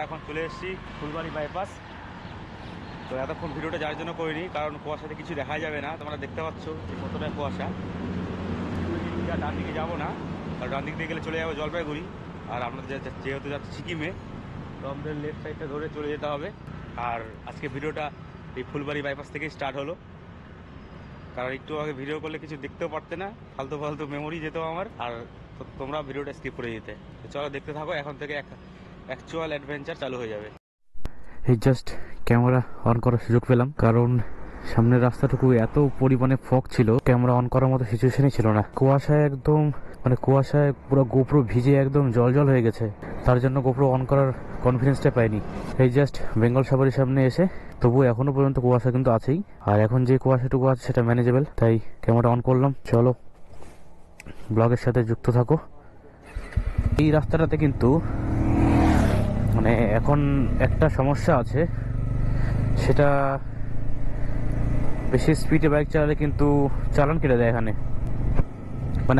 এখন চলে এসেছি ফুলবাড়ি বাইপাস। তো এতক্ষণ ভিডিওটা যার জন্য করিনি, কারণ কুয়াশাতে কিছু দেখা যাবে না। তোমরা দেখতে পাচ্ছ যে কতটা কুয়াশা। ডান দিকে যাবো না, আর ডান দিক দিয়ে গেলে চলে যাবো জলপাইগুড়ি। আর আমরা যেহেতু যাচ্ছি সিকিমে, তো আমাদের লেফট সাইডটা ধরে চলে যেতে হবে। আর আজকে ভিডিওটা এই ফুলবাড়ি বাইপাস থেকেই স্টার্ট হলো, কারণ একটু আগে ভিডিও করলে কিছু দেখতেও পারতে না, ফালতু ফালতু মেমোরি যেত আমার। আর তোমরা ভিডিওটা স্কিপ করে দিতে। তো চলো দেখতে থাকো, এখন থেকে অ্যাকচুয়াল অ্যাডভেঞ্চার চালু হয়ে যাবে। এই জাস্ট ক্যামেরা অন করার সুযোগ পেলাম, কারণ সামনের রাস্তাটুকু এত পরিমাণে ফগ ছিল, ক্যামেরা অন করার মতো সিচুয়েশনই ছিল না। কুয়াশায় একদম কুয়াশায় পুরো গোপ্রো ভিজে একদম জল জল হয়ে গেছে। তার জন্য গোপ্রো অন করার কনফিডেন্সটা পাইনি। এই জাস্ট বেঙ্গল সাফারির সামনে এসে, তবু এখনো পর্যন্ত কুয়াশা কিন্তু আছেই। আর এখন যে কুয়াশাটুকু আছে সেটা ম্যানেজেবল, তাই ক্যামেরা অন করলাম। চলো ব্লগের সাথে যুক্ত থাকো। এই রাস্তাটাতে কিন্তু এখন একটা সমস্যা আছে, সেটা বেশি স্পিডে বাইক চালালে কিন্তু চালান কেটে দেয় এখানে।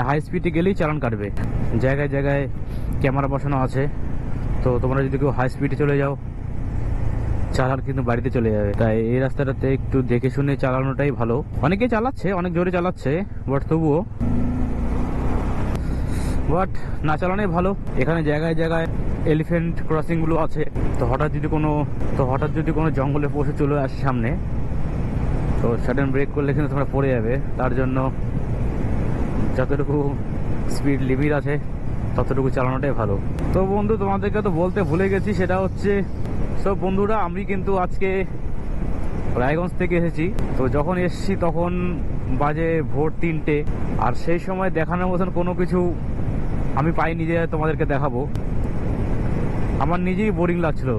হাই স্পিডে গেলেই চালান কাটবে। জায়গায় জায়গায় ক্যামেরা বসানো আছে, তো তোমরা যদি কেউ হাই স্পিডে চলে যাও, চালান কিন্তু বাড়িতে চলে যাবে। তাই এই রাস্তাটাতে একটু দেখে শুনে চালানোটাই ভালো। অনেকেই চালাচ্ছে, অনেক জোরে চালাচ্ছে, তবুও না চালানোই ভালো। এখানে জায়গায় জায়গায় এলিফ্যান্ট ক্রসিং গুলো আছে, তো হঠাৎ যদি কোনো জঙ্গলে পশু চলে আসে সামনে, তো সাডেন ব্রেক করলে কিন্তু তোমরা পড়ে যাবে। তার জন্য যতটুকু স্পিড লিমিট আছে ততটুকু চালানোটাই ভালো। তো বন্ধু, তোমাদেরকে তো বলতে ভুলে গেছি, সেটা হচ্ছে সব বন্ধুরা, আমি কিন্তু আজকে রায়গঞ্জ থেকে এসেছি। তো যখন এসেছি তখন বাজে ভোর 3টে, আর সেই সময় দেখানোর মতন কোনো কিছু আমি পাইনি যে তোমাদেরকে দেখাবো। আমার নিজেই বোরিং লাগছিল,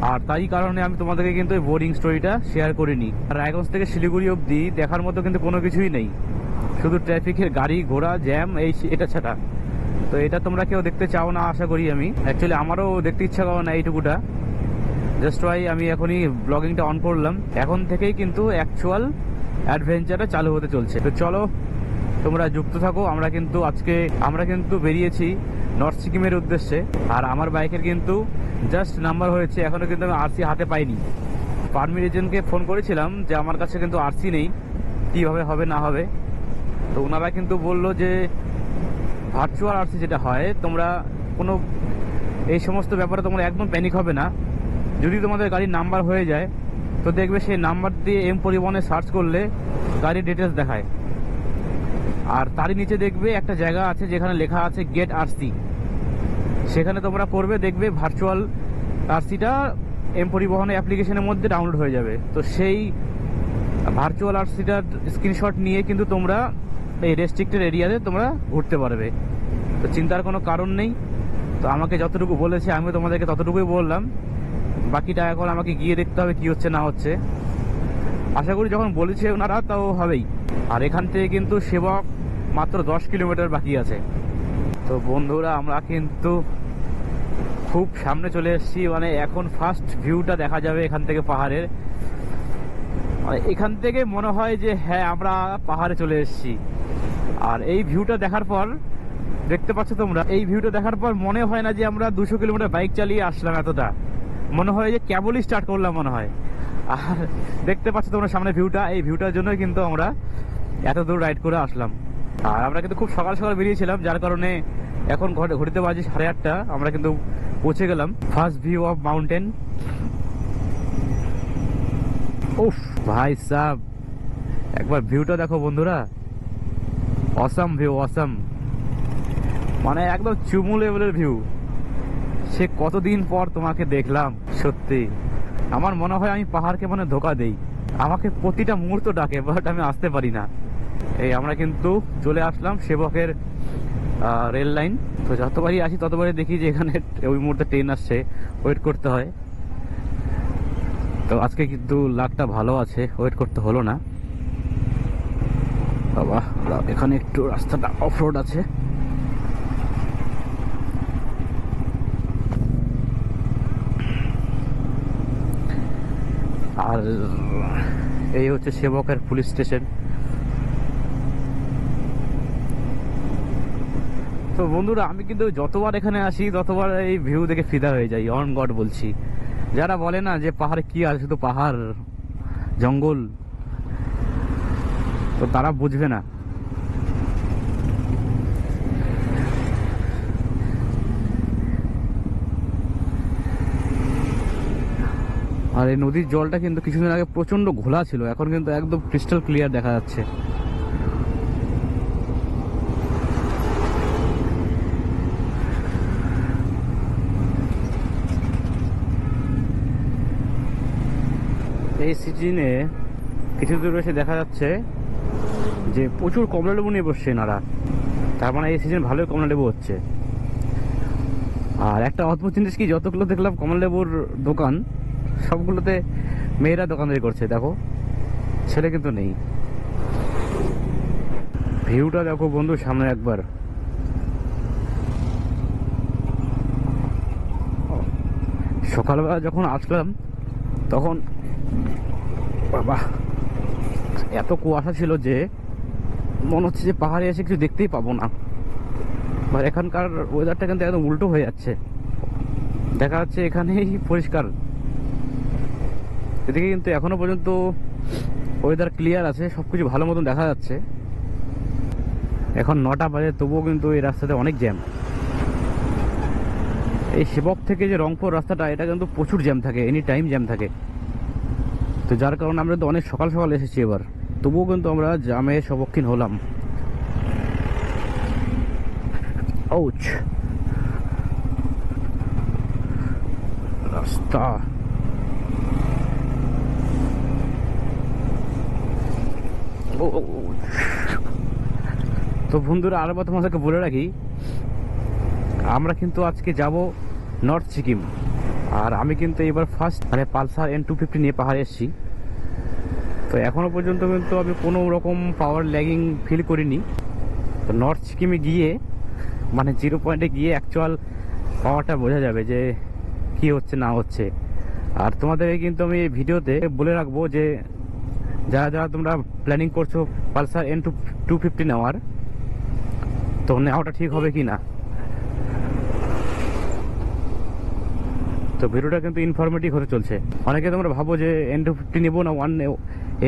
আর তাই কারণে আমি তোমাদেরকে কিন্তু ওই বোরিং স্টোরিটা শেয়ার করিনি। রায়গঞ্জ থেকে শিলিগুড়ি অবধি দেখার মতো কিন্তু কোনো কিছুই নেই, শুধু ট্রাফিকের গাড়ি ঘোড়া জ্যাম, এটা ছাড়া। তো এটা তোমরা কেউ দেখতে চাও না আশা করি। আমি অ্যাকচুয়ালি আমারও দেখতে ইচ্ছা করো না এইটুকুটা। জাস্ট ওয়াই আমি এখনই ব্লগিংটা অন করলাম। এখন থেকেই কিন্তু অ্যাকচুয়াল অ্যাডভেঞ্চারটা চালু হতে চলছে। তো চলো তোমরা যুক্ত থাকো। আমরা কিন্তু বেরিয়েছি নর্থ সিকিমের উদ্দেশ্যে। আর আমার বাইকের কিন্তু জাস্ট নাম্বার হয়েছে, এখনো কিন্তু আমি আরসি হাতে পাইনি। পারমিট এজেন্টকে ফোন করেছিলাম যে আমার কাছে কিন্তু আরসি নেই, কিভাবে হবে না হবে। তো ওনারা কিন্তু বললো যে ভার্চুয়াল আরসি যেটা হয়, তোমরা কোনো এই সমস্ত ব্যাপারে তোমরা একদম প্যানিক হবে না। যদি তোমাদের গাড়ির নাম্বার হয়ে যায়, তো দেখবে সেই নাম্বার দিয়ে এম পরিবহনে সার্চ করলে গাড়ির ডিটেলস দেখায়। আর তারই নিচে দেখবে একটা জায়গা আছে যেখানে লেখা আছে গেট আরসি। সেখানে তোমরা করবে, দেখবে ভার্চুয়াল আরসিটা এম পরিবহনে অ্যাপ্লিকেশনের মধ্যে ডাউনলোড হয়ে যাবে। তো সেই ভার্চুয়াল আরসিটার স্ক্রিনশট নিয়ে কিন্তু তোমরা এই রেস্ট্রিক্টেড এরিয়াতে তোমরা ঘুরতে পারবে। তো চিন্তার কোনো কারণ নেই। তো আমাকে যতটুকু বলেছে আমি তোমাদেরকে ততটুকুই বললাম, বাকিটা এখন আমাকে গিয়ে দেখতে হবে কি হচ্ছে না হচ্ছে। আশা করি যখন বলেছে ওনারা তাও হবেই। আর এখান থেকে কিন্তু সেবক মাত্র 10 কিলোমিটার বাকি আছে। তো বন্ধুরা, আমরা কিন্তু খুব সামনে চলে এসেছি। এখন ফার্স্ট ভিউটা দেখা যাবে এখান থেকে পাহাড়ের। এখান থেকে মনে হয় যে হ্যাঁ, আমরা পাহাড়ে চলে এসেছি। আর এই ভিউটা দেখার পর, দেখতে পাচ্ছ তোমরা, এই ভিউটা দেখার পর মনে হয় না যে আমরা 200 কিলোমিটার বাইক চালিয়ে আসলাম। এতটা মনে হয় যে কেবলই স্টার্ট করলাম মনে হয়। আর দেখতে পাচ্ছ তোমরা সামনে ভিউটা, এই ভিউটার জন্যই কিন্তু আমরা এত দূর রাইড করে আসলাম। আর আমরা কিন্তু খুব সকাল সকাল বেরিয়েছিলাম, যার কারণে এখন ঘড়িতে বাজে 8:30। আমরা কিন্তু পৌঁছে গেলাম ফার্স্ট ভিউ অফ মাউন্টেন। উফ ভাই সাব, একবার ভিউটা দেখো বন্ধুরা, অসাম ভিউ, অসাম। একদম চুমু লেভেলের ভিউ। সে কতদিন পর তোমাকে দেখলাম। সত্যি আমার মনে হয় আমি পাহাড়কে ধোকা দেই, আমাকে প্রতিটা মুহূর্ত ডাকে, বাট আমি আসতে পারি না। এই আমরা কিন্তু চলে আসলাম সেবকের রেল লাইন। তো যতবারই আসি ততবারই দেখি যে এখানে ওই মুহূর্তে ট্রেন আসছে, ওয়েট করতে হয়। তো আজকে কিন্তু লাকটা ভালো আছে, ওয়েট করতে হলো না। বাবা, এখানে একটু রাস্তাটা অফ রোড আছে। আর এই হচ্ছে সেবকের পুলিশ স্টেশন। তো তো বন্ধুরা, আমি কিন্তু যতবার এখানে আসি ততবার এই ভিউ দেখে ফিদা হয়ে যাই, অন গড বলছি। যারা বলে না যে পাহাড়ে কি আছে, শুধু পাহাড় জঙ্গল, তো তারা বুঝবে না। আর এই নদীর জলটা কিন্তু কিছুদিন আগে প্রচন্ড ঘোলা ছিল, এখন কিন্তু একদম ক্রিস্টাল ক্লিয়ার দেখা যাচ্ছে। এই সিজনে কিছু দূর এসে দেখা যাচ্ছে যে প্রচুর কমলা লেবু নিয়ে বসছে এনারা, তার মানে এই সিজন ভালোই কমলা লেবু হচ্ছে। আর একটা অদ্ভুত জিনিস কি, যতগুলো দেখলাম কমলা লেবুর দোকান, সবগুলোতে মেয়েরা দোকানদারি করছে। দেখো, ছেলে কিন্তু নেই। ভিউটা দেখো বন্ধু সামনে একবার। সকালবেলা যখন আসলাম তখন বাবা এত কুয়াশা ছিল যে মনে হচ্ছে যে পাহাড়ে এসে কিছু দেখতেই পাবো না। আর এখানকার ওয়েদারটা কিন্তু একদম উল্টো হয়ে যাচ্ছে, দেখা যাচ্ছে এখানেই পরিষ্কার, এদিকে কিন্তু এখনো পর্যন্ত ওয়েদার ক্লিয়ার আছে, সবকিছু ভালো মতন দেখা যাচ্ছে। এখন 9টা বাজে, তবুও কিন্তু এই রাস্তাতে অনেক জ্যাম। এই সেবক থেকে যে রংপুর রাস্তাটা, এটা কিন্তু প্রচুর জ্যাম থাকে, এনি টাইম জ্যাম থাকে। তো যার কারণে আমরা তো অনেক সকাল সকাল এসেছি এবার, তবুও কিন্তু আমরা জ্যামে সম্মুখীন হলাম। আউচ রাস্তা। তো বন্ধুরা, আরেকবার তোমাদেরকে বলে রাখি, আমরা কিন্তু আজকে যাব নর্থ সিকিম। আর আমি কিন্তু এবার ফার্স্ট মানে পালসার N250 নিয়ে পাহাড়ে এসেছি। তো এখনো পর্যন্ত কিন্তু আমি কোনো রকম পাওয়ার ল্যাগিং ফিল করিনি। তো নর্থ সিকিমে গিয়ে মানে 0 পয়েন্টে গিয়ে অ্যাকচুয়াল পাওয়ারটা বোঝা যাবে যে কি হচ্ছে না হচ্ছে। আর তোমাদেরকে কিন্তু আমি এই ভিডিওতে বলে রাখবো যে যারা যারা তোমরা প্ল্যানিং করছো পালসার N250 নেওয়ার, তো নেওয়াটা ঠিক হবে কি না। তো ভিডিওটা কিন্তু ইনফরমেটিভ হতে চলছে। অনেকে তোমরা ভাবো যে N250 নিবো না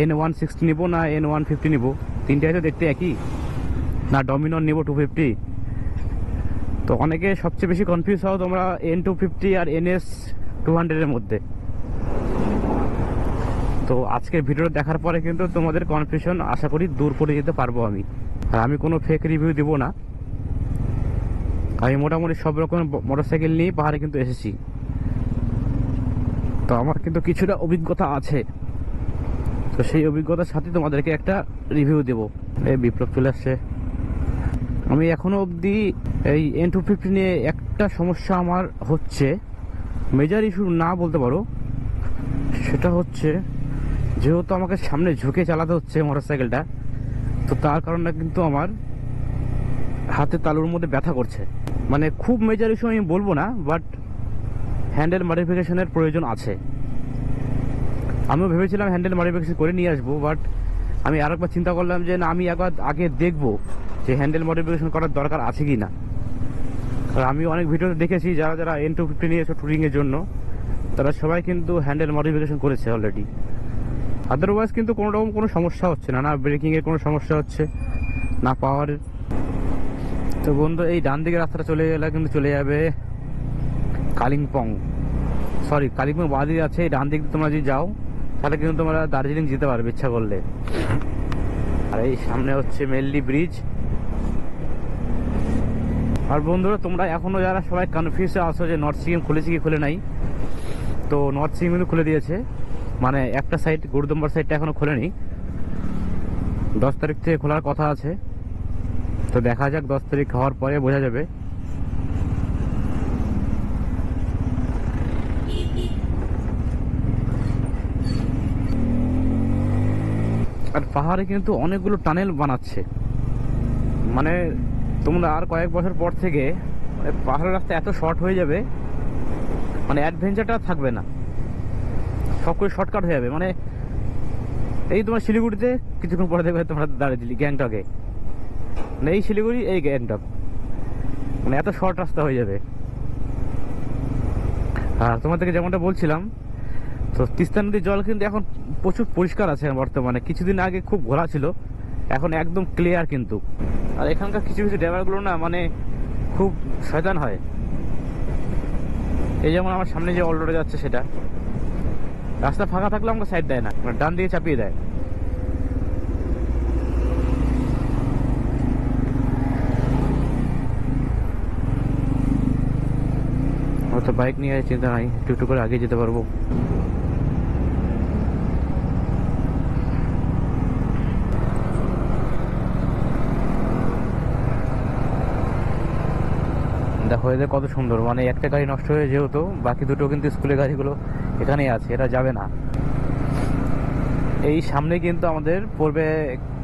N160 নিবো না N150 নিবো, তিনটাই তো দেখতে একই, না ডমিনর নিবো 250। তো অনেকে সবচেয়ে বেশি কনফিউজ হও তোমরা N250 আর NS200 এর মধ্যে। তো আজকের ভিডিও দেখার পরে কিন্তু তোমাদের কনফিউশন আশা করি দূর করে যেতে পারবো আমি। আর আমি কোনো ফেক রিভিউ দিব না, আমি মোটামুটি সব রকম মোটরসাইকেল নিয়ে পাহাড়ে কিন্তু এসেছি। তো আমার কিন্তু কিছুটা অভিজ্ঞতা আছে, তো সেই অভিজ্ঞতার সাথে তোমাদেরকে একটা রিভিউ দেব। এই বিপ্লব চলে আসছে। আমি এখনো অবধি এই N250 নিয়ে একটা সমস্যা আমার হচ্ছে, মেজর ইস্যু না বলতে পারো, সেটা হচ্ছে যেহেতু আমাকে সামনে ঝুঁকে চালাতে হচ্ছে মোটরসাইকেলটা, তো তার কারণে কিন্তু আমার হাতে তালুর মধ্যে ব্যথা করছে। মানে খুব মেজর ইস্যু আমি বলবো না, বাট হ্যান্ডেল মডিফিকেশনের প্রয়োজন আছে। আমিও ভেবেছিলাম হ্যান্ডেল মডিফিকেশন করে নিয়ে আসবো, বাট আমি আরেকবার চিন্তা করলাম যে না, আমি একবার আগে দেখবো যে হ্যান্ডেল মডিফিকেশন করার দরকার আছে কি না। আর আমি অনেক ভিডিওতে দেখেছি যারা যারা N250 নিয়েছে ট্যুরিংয়ের জন্য, তারা সবাই কিন্তু হ্যান্ডেল মডিফিকেশন করেছে অলরেডি। আদারওয়াইজ কিন্তু কোনো রকম কোনো সমস্যা হচ্ছে না, না ব্রেকিংয়ের কোনো সমস্যা হচ্ছে, না পাওয়ারের। তো বন্ধু, এই ডান দিকে রাস্তাটা চলে গেলে কিন্তু চলে যাবে কালিম্পং, সরি কালিম্পং বাঁ দিকে আছে। এই ডান দিক তোমরা যদি যাও তাহলে কিন্তু তোমরা দার্জিলিং যেতে পারবে ইচ্ছা করলে। আর এই সামনে হচ্ছে মেললি ব্রিজ। আর বন্ধুরা, তোমরা এখনো যারা সবাই কনফিউজে আছো যে নর্থ সিকিম খুলেছে কি খুলে নাই, তো নর্থ সিকিম কিন্তু খুলে দিয়েছে। মানে একটা সাইড, গুরুদম্বার সাইডটা এখনো খোলেনি, 10 তারিখ থেকে খোলার কথা আছে। তো দেখা যাক, 10 তারিখ হওয়ার পরে বোঝা যাবে। আর পাহাড়ে কিন্তু অনেকগুলো টানেল বানাচ্ছে, মানে তোমরা আর কয়েক বছর পর থেকে পাহাড়ের রাস্তা এত শর্ট হয়ে যাবে, মানে অ্যাডভেঞ্চারটা থাকবে না, সব কিছু শর্টকাট হয়ে যাবে। মানে এই তোমার শিলিগুড়িতে কিছুক্ষণ পরে দেখবে তোমরা দার্জিলিং গ্যাংটকে, মানে এই শিলিগুড়ি এই গ্যাংটক, মানে এত শর্ট রাস্তা হয়ে যাবে। আর তোমাদেরকে যেমনটা বলছিলাম, তো তিস্তা নদীর জল কিন্তু এখন প্রচুর পরিষ্কার আছে বর্তমানে। কিছুদিন আগে খুব ঘোলা ছিল, এখন একদম ক্লিয়ার কিন্তু। আর এখানকার কিছু কিছু ড্রাইভারগুলো না মানে খুব শয়তান হয়। এই যেমন আমার সামনে যে অল্টোটা যাচ্ছে, সেটা রাস্তা ফাঁকা থাকলে আমাকে সাইড দেয় না, মানে ডান দিকে চাপিয়ে দেয়। তো বাইক নিয়ে চিন্তা নাই, একটু একটু করে আগে যেতে পারবো। দেখো এদের কত সুন্দর, মানে একটা গাড়ি নষ্ট হয়ে যেহেতু বাকি দুটো কিন্তু স্কুলের গাড়িগুলো এখানেই আছে, এটা যাবে না। এই সামনে কিন্তু আমাদের পড়বে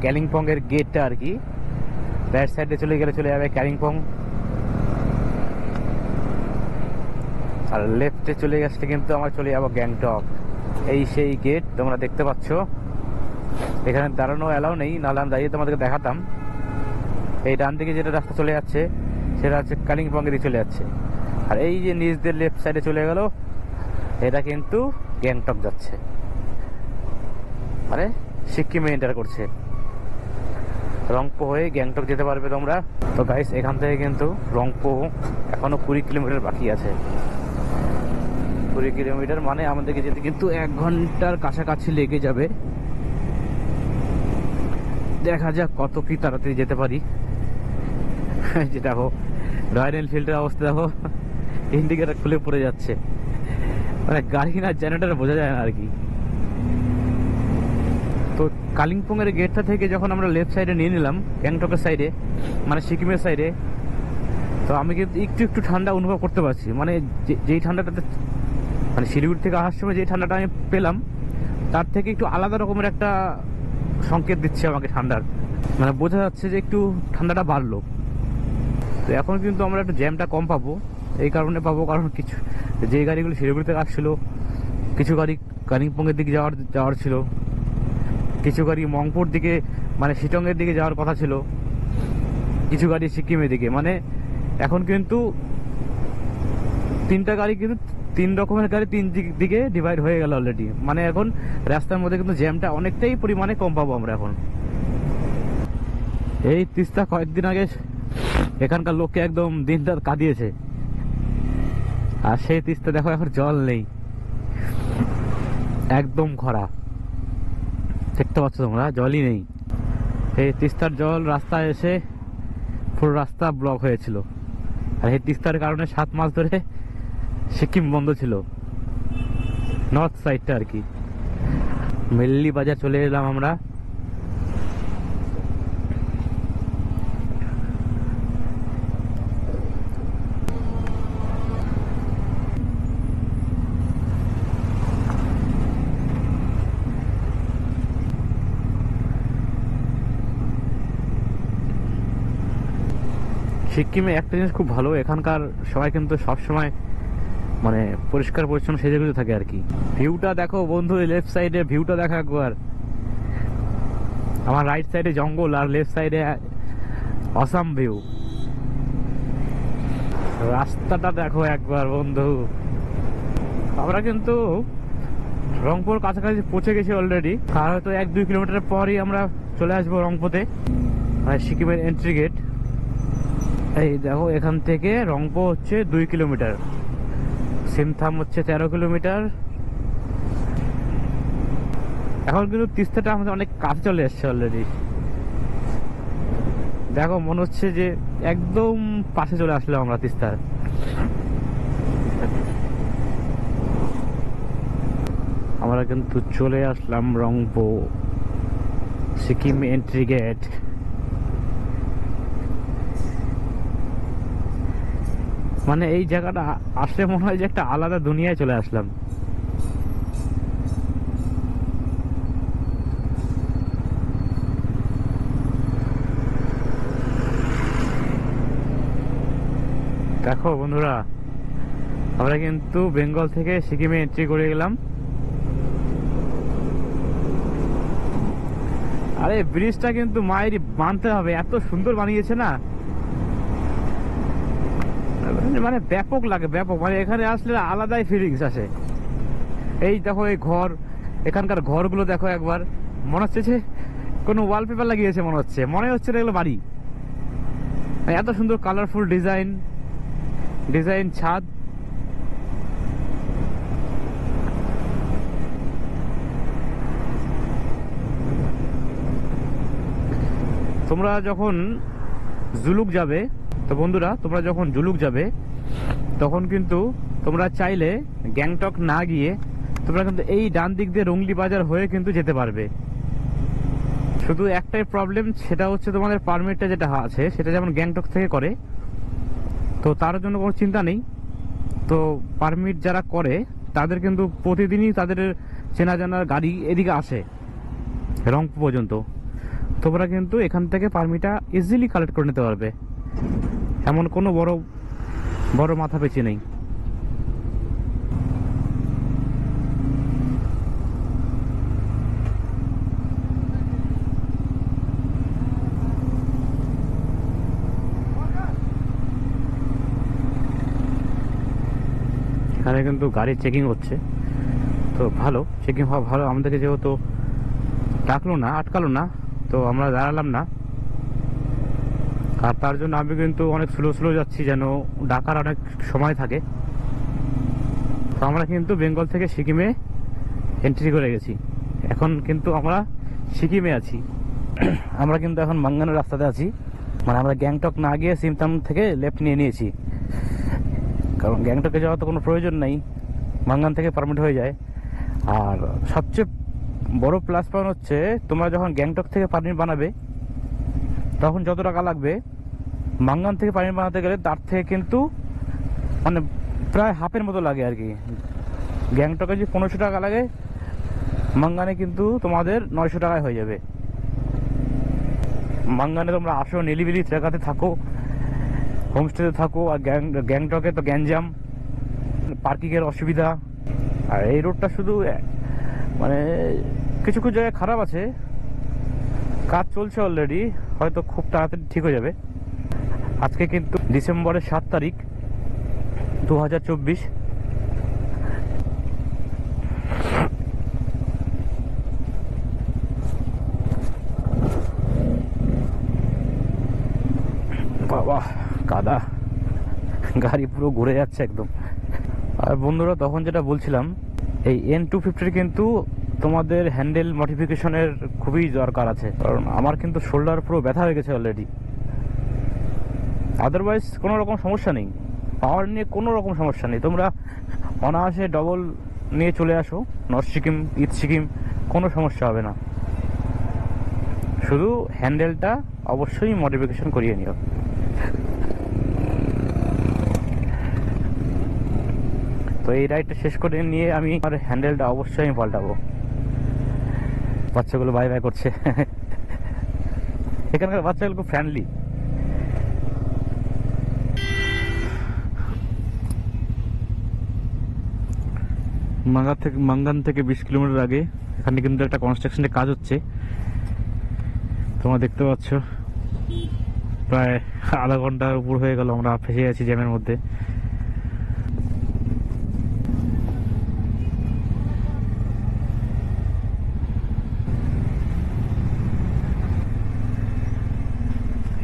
কালিম্পং এর গেটটা আর কি। ব্যাক সাইডে চলে গেলে চলে যাবে কালিম্পং, আর লেফটে চলে গেছে কিন্তু আমার চলে যাবো গ্যাংটক। এই সেই গেট তোমরা দেখতে পাচ্ছ। এখানে দাঁড়ানো অ্যালাউ নেই, নাহলে আমি দাঁড়িয়ে তোমাদেরকে দেখাতাম। এই ডান দিকে যেটা রাস্তা চলে যাচ্ছে সেটা হচ্ছে কালিম্পং এর দিকে চলে যাচ্ছে, আর এই যে নিচ দিয়ে লেফট সাইডে চলে গেল এটা কিন্তু গ্যাংটক যাচ্ছে, মানে সিকিমে এন্টার করছে। রংপো হয়ে গ্যাংটক যেতে পারবে তোমরা। তো গাইস এখান থেকে কিন্তু রংপো এখনো 20 কিলোমিটার বাকি আছে। 20 কিলোমিটার মানে আমাদেরকে যেতে কিন্তু 1 ঘন্টার কাছাকাছি লেগে যাবে। দেখা যাক কত কি তাড়াতাড়ি যেতে পারি। যে দেখো রয়্যাল এনফিল্ডের অবস্থা দেখো, ইন্ডিকেটর খুলে পড়ে যাচ্ছে, মানে গাড়ি না জেনারেটর বোঝা যায় না আর কি। তো কালিম্পং এর গেটটা থেকে যখন আমরা লেফট সাইডে নিয়ে নিলাম গ্যাংটকের সাইডে, মানে সিকিমের সাইডে, তো আমি কিন্তু একটু একটু ঠান্ডা অনুভব করতে পারছি। মানে যেই ঠান্ডাটাতে মানে শিলিগুড়ি থেকে আসার সময় যে ঠান্ডাটা আমি পেলাম, তার থেকে একটু আলাদা রকমের একটা সংকেত দিচ্ছে আমাকে ঠান্ডার। মানে বোঝা যাচ্ছে যে একটু ঠান্ডাটা বাড়লো। তো এখন কিন্তু আমরা একটু জ্যামটা কম পাবো। এই কারণে পাবো কারণ কিছু যে গাড়িগুলো শিলিগুড়ি থেকে আসছিল, কিছু গাড়ি কালিম্পংয়ের দিকে যাওয়ার ছিল, কিছু গাড়ি মংপুর দিকে মানে শিটংয়ের দিকে যাওয়ার কথা ছিল, কিছু গাড়ি সিকিমের দিকে। মানে এখন কিন্তু 3টা গাড়ি কিন্তু 3 রকমের গাড়ি 3 দিকে ডিভাইড হয়ে গেল অলরেডি। মানে এখন রাস্তার মধ্যে কিন্তু জ্যামটা অনেকটাই পরিমাণে কম পাবো আমরা এখন। এই তিস্তা কয়েকদিন আগে এখানকার লোককে একদম দিন রাত কাঁদিয়েছে, আর সেই তিস্তা দেখো এখন জল নেই, একদম খরা। দেখতে পাচ্ছ তোমরা, জলই নেই। এই তিস্তার জল রাস্তায় এসে পুরো রাস্তা ব্লক হয়েছিল, আর এই তিস্তার কারণে 7 মাস ধরে সিকিম বন্ধ ছিল, নর্থ সাইডটা আর কি। মেল্লি বাজার চলে এলাম আমরা। সিকিমে একটা জিনিস খুব ভালো, এখানকার সবাই কিন্তু সবসময় মানে পরিষ্কার পরিচ্ছন্ন সেজেগুজে থাকে আর কি। ভিউটা দেখো বন্ধু, লেফট সাইডে ভিউটা দেখো একবার। আমার রাইট সাইডে জঙ্গল আর লেফট সাইডে অসাম ভিউ। রাস্তাটা দেখো একবার বন্ধু। আমরা কিন্তু রংপুর কাছাকাছি পৌঁছে গেছি অলরেডি, আর হয়তো 1-2 কিলোমিটার পরই আমরা চলে আসবো রংপুতে, মানে সিকিমের এন্ট্রি গেট। এই দেখো এখান থেকে রংপো হচ্ছে 2 কিলোমিটার, সিমথাম হচ্ছে 13 কিলোমিটার। এখন কিন্তু তিস্তাটা আমাদের অনেক কাছে চলে এসছে অলরেডি। দেখো মনে হচ্ছে যে একদম পাশে চলে আসলাম আমরা তিস্তার। আমরা কিন্তু চলে আসলাম রংপো, সিকিম এন্ট্রি গেট। মানে এই জায়গাটা আসলে মনে হয় যে একটা আলাদা দুনিয়ায় চলে আসলাম। দেখো বন্ধুরা, আমরা কিন্তু বেঙ্গল থেকে সিকিমে এন্ট্রি করে গেলাম। আরে ব্রিজটা কিন্তু মায়েরই মানতে হবে, এত সুন্দর বানিয়েছে না। মানে ব্যাপক লাগে, ব্যাপক। মানে এখানে আসলে আলাদাই ফিলিংস আসে। এই দেখো এই ঘর, এখানকার ঘরগুলো দেখো একবার, মনে হচ্ছে যে কোনো ওয়ালপেপার লাগিয়েছে, মনে হচ্ছে এগুলো বাড়ি। এত সুন্দর কালারফুল ডিজাইন ছাদ। তোমরা যখন জুলুক যাবে, তো বন্ধুরা তোমরা যখন জুলুক যাবে তখন কিন্তু তোমরা চাইলে গ্যাংটক না গিয়ে তোমরা কিন্তু এই ডান দিক দিয়ে রুংলি বাজার হয়ে কিন্তু যেতে পারবে। শুধু একটাই প্রবলেম, সেটা হচ্ছে তোমাদের পারমিটটা যেটা আছে সেটা যেমন গ্যাংটক থেকে করে, তো তার জন্য কোনো চিন্তা নেই। তো পারমিট যারা করে তাদের কিন্তু প্রতিদিনই তাদের চেনা জানার গাড়ি এদিকে আসে রংপুর পর্যন্ত। তোমরা কিন্তু এখান থেকে পারমিটটা ইজিলি কালেক্ট করে নিতে পারবে, এমন কোনো বড় মাথা পেঁচে নেই। এখানে কিন্তু গাড়ি চেকিং হচ্ছে, তো ভালো, চেকিং হওয়া ভালো। আমাদেরকে যেহেতু আটকালো না, তো আমরা দাঁড়ালাম না। আর তার জন্য আমি কিন্তু অনেক স্লো যাচ্ছি, যেন ডাকার অনেক সময় থাকে। তো আমরা কিন্তু বেঙ্গল থেকে সিকিমে এন্ট্রি করে গেছি, এখন কিন্তু আমরা সিকিমে আছি। আমরা কিন্তু এখন মাঙ্গানের রাস্তাতে আছি, মানে আমরা গ্যাংটক না গিয়ে সিমতাম থেকে লেফট নিয়েছি, কারণ গ্যাংটকে যাওয়ার তো কোনো প্রয়োজন নেই, মাঙ্গান থেকে পারমিট হয়ে যায়। আর সবচেয়ে বড় প্লাস পয়েন্ট হচ্ছে তোমরা যখন গ্যাংটক থেকে পারমিট বানাবে তখন যত টাকা লাগবে মাঙ্গান থেকে পারমিট বানাতে গেলে তার থেকে কিন্তু মানে প্রায় হাফের মতো লাগে আর কি। গ্যাংটকে যে 1500 টাকা লাগে, মাঙ্গানে কিন্তু তোমাদের 900 টাকায় হয়ে যাবে। মাঙ্গানে তোমরা আসো, নিলিবিলি জায়গাতে থাকো, হোমস্টেতে থাকো। আর গ্যাংটকে তো গ্যাঞ্জাম, পার্কিংয়ের অসুবিধা। আর এই রোডটা শুধু মানে কিছু জায়গায় খারাপ আছে, কাজ চলছে অলরেডি, হয়তো খুব তাড়াতাড়ি ঠিক হয়ে যাবে। আজকে কিন্তু ডিসেম্বরের 7 তারিখ 2024। বাবা কাদা, গাড়ি পুরো ঘুরে যাচ্ছে একদম। আর বন্ধুরা তখন যেটা বলছিলাম, এই N250 কিন্তু তোমাদের হ্যান্ডেল মডিফিকেশনের খুবই দরকার আছে, কারণ আমার কিন্তু শোল্ডার পুরো ব্যথা হয়ে গেছে অলরেডি। আদারওয়াইজ কোনো রকম সমস্যা নেই, পাওয়ার নিয়ে কোনো রকম সমস্যা নেই। তোমরা অনায়াসে ডবল নিয়ে চলে আসো নর্থ সিকিম, ইস্ট সিকিম, কোনো সমস্যা হবে না। শুধু হ্যান্ডেলটা অবশ্যই মডিফিকেশন করিয়ে নিও। তো এই রাইডটা শেষ করে নিয়ে আমি আমার হ্যান্ডেলটা অবশ্যই পাল্টাবো। বাচ্চাগুলো বাই বাই করছে। এখানকার বাচ্চাগুলো খুব ফ্রেন্ডলি। মাঙ্গান থেকে 20 কিলোমিটার আগে এখানে কিন্তু একটা কনস্ট্রাকশনের কাজ হচ্ছে, তোমরা দেখতে পাচ্ছ। প্রায় আধা ঘন্টার উপর হয়ে গেল আমরা ফেসে আছি জ্যামের মধ্যে।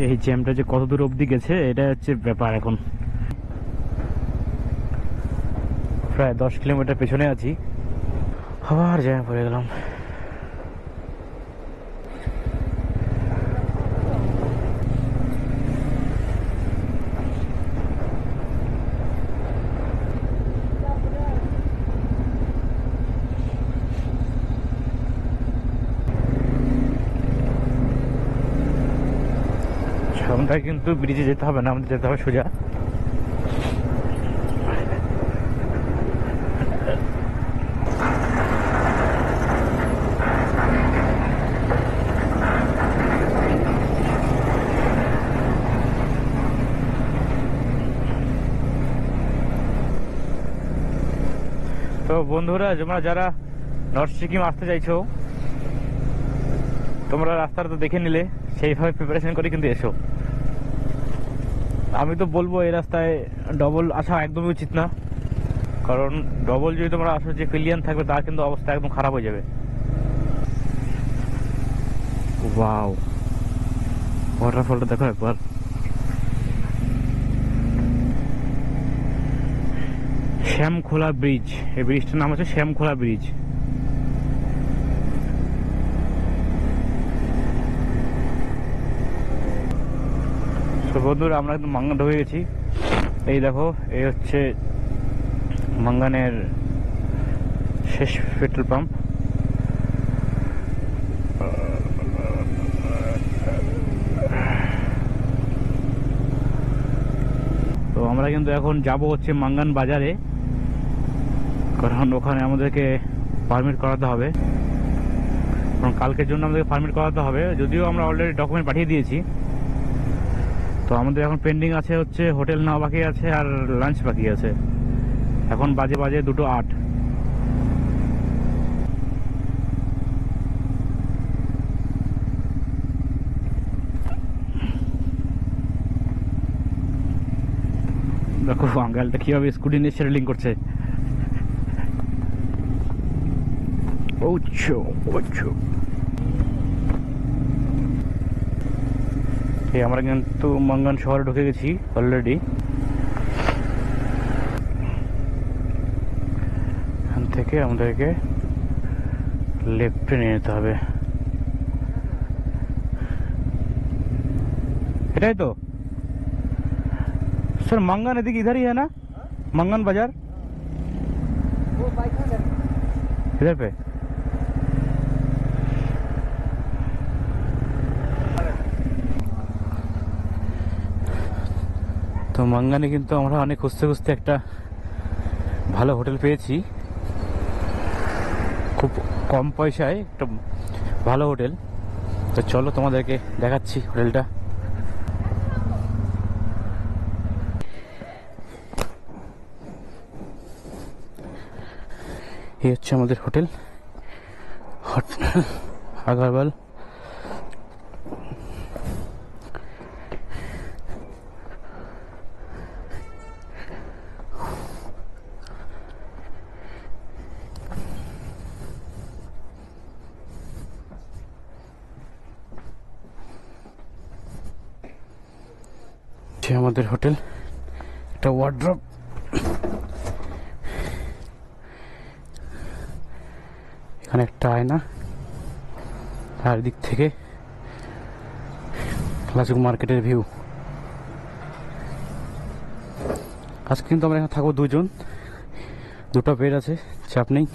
এই জ্যামটা যে কত দূর অবধি গেছে এটা হচ্ছে ব্যাপার। এখন প্রায় 10 কিলোমিটার পেছনে আছি, আবার জ্যামে পড়ে গেলাম। সামনে কিন্তু ব্রিজে যেতে হবে না, আমাদের যেতে হবে সোজা। তো বন্ধুরা, তোমরা যারা নর্থ সিকিম আসতে চাইছো, তোমরা রাস্তাটা তো দেখে নিলে, সেইভাবে প্রিপারেশন করে কিন্তু এসো। আমি তো বলবো এই রাস্তায় ডবল আসা একদমই উচিত না, কারণ ডবল যদি তোমরা আসো, যে পিলিয়ন থাকবে তার কিন্তু অবস্থা একদম খারাপ হয়ে যাবে। ওয়াও, ওয়াটারফলটা দেখো একবার। শ্যামখোলা ব্রিজ, এই ব্রিজটার নাম হচ্ছে শ্যামখোলা ব্রিজ। তো বন্ধুরা, আমরা একদম মাঙ্গান ঢুকে গেছি। এই দেখো, এই হচ্ছে মাঙ্গানের শেষ পেট্রোল পাম্প। তো আমরা কিন্তু এখন যাব হচ্ছে মাঙ্গান বাজারে, কারণ ওখানে আমাদেরকে পারমিট করাতে হবে, কারণ কালকের জন্য আমাদেরকে পারমিট করাতে হবে। যদিও আমরা অলরেডি ডকুমেন্ট পাঠিয়ে দিয়েছি, তো আমাদের এখন পেন্ডিং আছে হচ্ছে হোটেল নেওয়া বাকি আছে আর লাঞ্চ বাকি আছে। এখন বাজে 2:08। দেখো আঙ্কেলটা কিভাবে স্কুটি নিয়ে সেটেলিং করছে। ওচ্ছো ওচ্ছো। আমরা কিন্তু মাঙ্গান শহরে ঢুকে গেছি অলরেডি। এখান থেকে আমাদেরকে লেফটে নিয়ে যেতে হবে, এটাই তো सर। मंगन यदि इधर ही है ना, मंगन बाजार वो इधर पे। তো মাঙ্গানে কিন্তু আমরা অনেক খুঁজতে খুঁজতে একটা ভালো হোটেল পেয়েছি, খুব কম পয়সায় একটা ভালো হোটেল। তো চলো তোমাদেরকে দেখাচ্ছি হোটেলটা। এই হচ্ছে আমাদের হোটেল, আগারওয়াল। আমাদের হোটেল একটা ওয়ার্ড্রপ, এখানে একটা আয়না, আর দিক থেকে লাজুক মার্কেটের ভিউ। আজকে কিন্তু আমরা এখানে থাকবো 2 জন, 2টা বেড আছে, চাপ নেই।